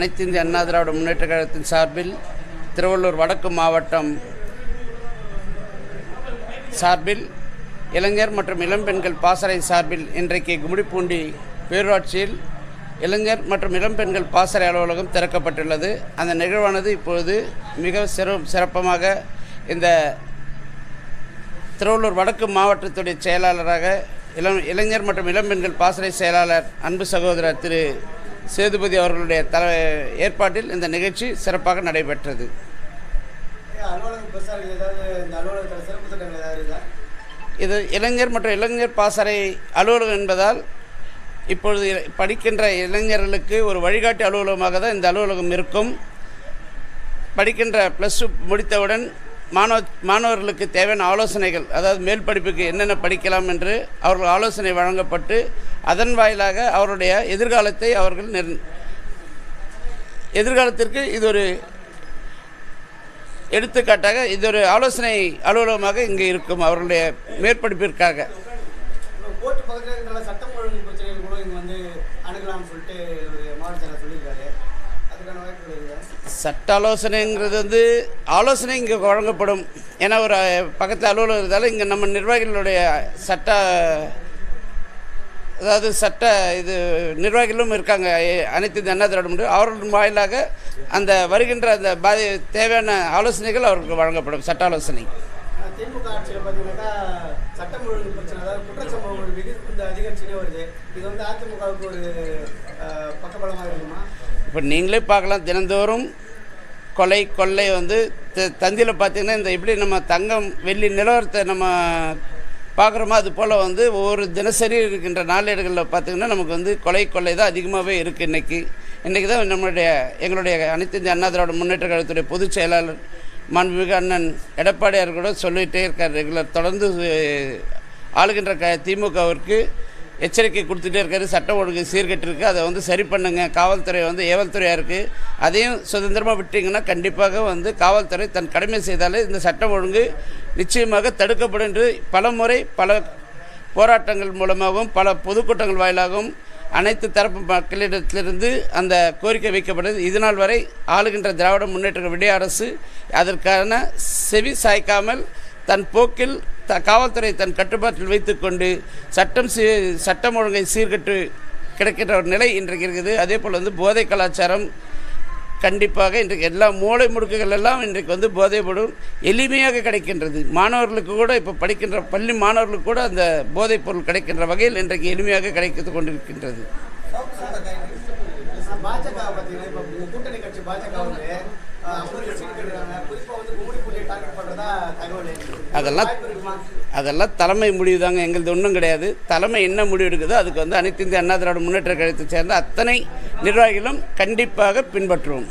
அனைத்து இந்திய அண்ணா திராவிட முன்னேற்றக் கழகத்தின் சார்பில் திருவள்ளூர் வடக்கு மாவட்டம் சார்பில் இளைஞர் மற்றும் இளம்பெண்கள் பாசறை சார்பில் இன்றைக்கு கும்மிடிப்பூண்டி பேரூராட்சியில் இளைஞர் மற்றும் இளம்பெண்கள் பாசறை அலுவலகம் திறக்கப்பட்டுள்ளது. அந்த நிகழ்வானது இப்பொழுது மிக சிறப்பமாக இந்த திருவள்ளூர் வடக்கு மாவட்டத்துடைய செயலாளராக இளைஞர் மற்றும் இளம்பெண்கள் பாசறை செயலாளர் அன்பு சகோதரர் திரு சேதுபதி அவர்களுடைய ஏற்பாட்டில் இந்த நிகழ்ச்சி சிறப்பாக நடைபெற்றது. இது இளைஞர் மற்றும் இளைஞர் பாசறை அலுவலகம் என்பதால் இப்பொழுது படிக்கின்ற இளைஞர்களுக்கு ஒரு வழிகாட்டி அலுவலகமாக தான் இந்த அலுவலகம் இருக்கும். படிக்கின்ற +2 முடித்தவுடன் மாணவர்களுக்கு தேவையான ஆலோசனைகள், அதாவது மேல் படிப்புக்கு என்னென்ன படிக்கலாம் என்று அவர்கள் ஆலோசனை வழங்கப்பட்டு அதன் வாயிலாக அவருடைய எதிர்காலத்தை அவர்கள் எதிர்காலத்திற்கு இது ஒரு எடுத்துக்காட்டாக இது ஒரு ஆலோசனை அலுவலகமாக இங்கே இருக்கும் அவர்களுடைய மேற்படிப்பிற்காக. சட்ட ஆலோசனைங்கிறது ஆலோசனை இங்கே வழங்கப்படும். ஏன்னா ஒரு பக்கத்தில் அலுவலகம் இருந்தாலும் இங்கே நம்ம நிர்வாகிகளுடைய சட்ட இது நிர்வாகிகளும் இருக்காங்க. அனைத்து இந்திய அண்ணா திராவிட முன்னேற்ற அவர்கள் வாயிலாக அந்த வருகின்ற அந்த தேவையான ஆலோசனைகள் அவர்களுக்கு வழங்கப்படும். சட்ட ஆலோசனை திமுக ஆட்சியில் பார்த்தீங்கன்னாக்கா சட்டம் ஒழுங்கு பிரச்சனை, அதாவது குற்றச்சம்பவங்கள் மிகுந்த அதிகரிச்சுனே வருது. இது அதிமுகவுக்கு ஒரு பக்கபலமாக இருக்குமா? இப்போ நீங்களே பார்க்கலாம், தினந்தோறும் கொள்ளை தந்தியில் பார்த்திங்கன்னா இந்த எப்படி நம்ம தங்கம் வெள்ளி நிலவரத்தை நம்ம பார்க்குறோமோ அது போல் ஒவ்வொரு தினசரி இருக்கின்ற நாளேடுகளில் பார்த்திங்கன்னா நமக்கு கொள்ளை தான் அதிகமாகவே இருக்குது. இன்றைக்கி தான் எங்களுடைய அனைத்து இந்திய அண்ணா திராவிட முன்னேற்ற கழகத்துடைய பொதுச் செயலாளர் மாண்புமிகு அண்ணன் எடப்பாடியார் கூட சொல்லிகிட்டே இருக்கார். ரெகுலர் தொடர்ந்து ஆளுகின்ற திமுகவிற்கு எச்சரிக்கை கொடுத்துட்டே இருக்காரு. சட்டம் ஒழுங்கு சீர்கெட்டிருக்கு, அதை சரி பண்ணுங்க. காவல்துறை ஏவல் துறையாக இருக்குது, அதையும் சுதந்திரமாக விட்டிங்கன்னா கண்டிப்பாக காவல்துறை தன் கடமை செய்தாலே இந்த சட்டம் ஒழுங்கு நிச்சயமாக தடுக்கப்படும் என்று பல முறை பல போராட்டங்கள் மூலமாகவும் பல பொதுக்கூட்டங்கள் வாயிலாகவும் அனைத்து தரப்பு மக்களிடத்திலிருந்து அந்த கோரிக்கை வைக்கப்படுது. இதனால் வரை ஆளுகின்ற திராவிட முன்னேற்ற விடிய அரசு அதற்கான செவி சாய்க்காமல் தன் போக்கில் காவல்துறை தன் கட்டுப்பாட்டில் வைத்துக்கொண்டு சட்டம் ஒழுங்கை சீர்கட்டு கிடைக்கின்ற ஒரு நிலை இன்றைக்கு இருக்குது. அதே போல் போதை கலாச்சாரம் கண்டிப்பாக இன்றைக்கு எல்லா மூளை முடுக்குகள் எல்லாம் இன்றைக்கு போதை பொருள் எளிமையாக கிடைக்கின்றது. மாணவர்களுக்கு கூட இப்போ படிக்கின்ற பள்ளி மாணவர்களுக்கு கூட அந்த போதைப் பொருள் கிடைக்கின்ற வகையில் இன்றைக்கு எளிமையாக கிடைத்து கொண்டிருக்கின்றது. அதெல்லாம் தலைமை முடிவு தாங்க, எங்களது ஒன்றும் கிடையாது. தலைமை என்ன முடிவு எடுக்குதோ அதுக்கு அனைத்து இந்திய அண்ணா திராவிட முன்னேற்ற கழகத்தை சேர்ந்த அத்தனை நிர்வாகிகளும் கண்டிப்பாக பின்பற்றுவோம்.